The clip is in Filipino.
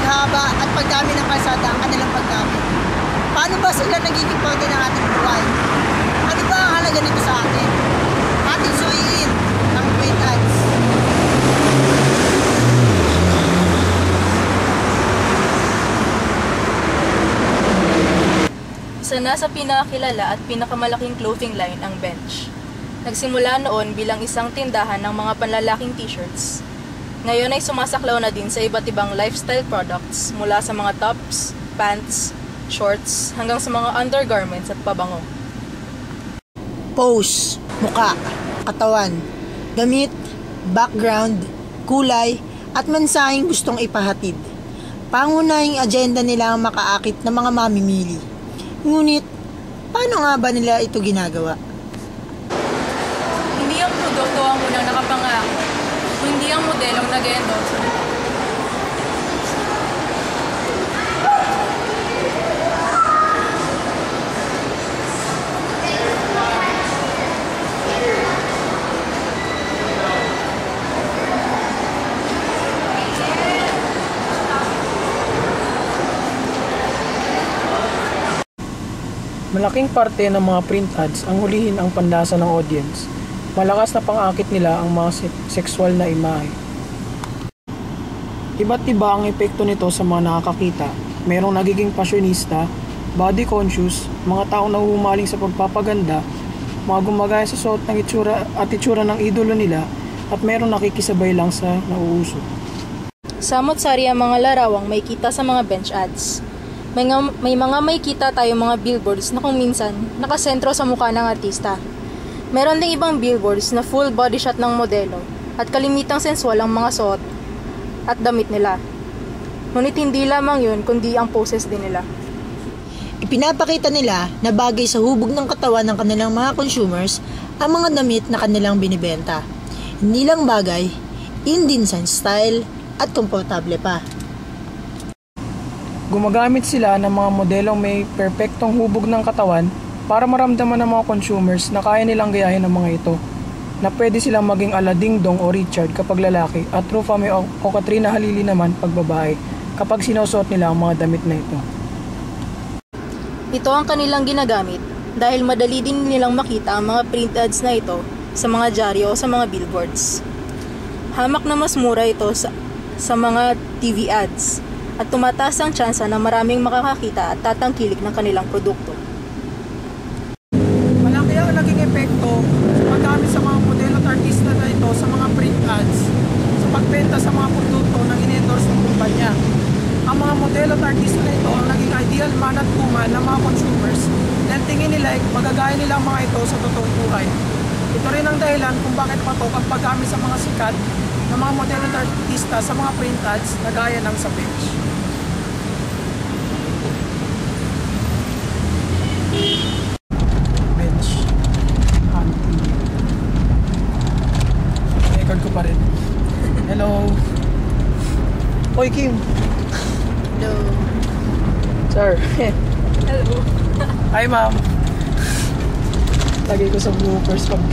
paghaba at pagdami ng kalsada ang kanilang paggamit. Paano ba sila nagiging parte ng ating buhay? Ano ba ang halaga nito sa atin? Ating suhiin ang print ads. Isa na sa pinakakilala at pinakamalaking clothing line ang Bench. Nagsimula noon bilang isang tindahan ng mga panlalaking t-shirts. Ngayon ay sumasaklaw na din sa iba't ibang lifestyle products mula sa mga tops, pants, shorts, hanggang sa mga undergarments at pabango. Pose, muka, katawan, damit, background, kulay, at mensaheng gustong ipahatid. Pangunahing agenda nila ang makaakit ng mga mamimili. Ngunit, paano nga ba nila ito ginagawa? Hindi ang produkto ang unang nakapangako, kundi ang modelong nag-endorse. Malaking parte ng mga print ads ang hulihin ang panlasa ng audience. Malakas na pang-akit nila ang mga sexual na imahe. Iba't iba ang epekto nito sa mga nakakakita. Mayroong nagiging pasyonista, body conscious, mga taong nahuhumaling sa pagpapaganda, mga gumagaya sa suot ng itsura ng idolo nila, at mayroong nakikisabay lang sa nauuso. Samot-sari ang mga larawang may kita sa mga Bench ads. May mga may kita tayong mga billboards na kung minsan nakasentro sa mukha ng artista. Meron ding ibang billboards na full body shot ng modelo at kalimitang sensual ang mga suot at damit nila. Ngunit hindi lamang yun kundi ang poses din nila. Ipinapakita nila na bagay sa hubog ng katawan ng kanilang mga consumers ang mga damit na kanilang binibenta. Hindi lang bagay, in din sa style at komportable pa. Gumagamit sila ng mga modelong may perpektong hubog ng katawan para maramdaman ng mga consumers na kaya nilang gayahin ang mga ito, na pwede silang maging ala Ding Dong o Richard kapag lalaki at Rufame o Katrina Halili naman pag babae kapag sinusuot nila ang mga damit na ito. Ito ang kanilang ginagamit dahil madali din nilang makita ang mga print ads na ito sa mga dyaryo o sa mga billboards. Hamak na mas mura ito sa mga TV ads at tumataas ang tsansa na maraming makakakita at tatangkilik ng kanilang produkto. Malaki ang naging epekto sa paggamit sa mga modelo at artista na ito sa mga print ads sa pagbenta sa mga produkto na in-endorse ng kumpanya. Ang mga modelo at artista na ito ang naging ideal man at woman ng mga consumers dahil tingin nila magagaya nila ang mga ito sa totoong buhay. Ito rin ang dahilan kung bakit patok ang paggamit sa mga sikat na mga modelo at artista sa mga print ads na gaya ng sa Bench. Bench hunting. Record ko pa rin. Hello. Hoy Kim. Hello. Sir. Hello. Hi ma'am. Lagay ko sa bloopers pag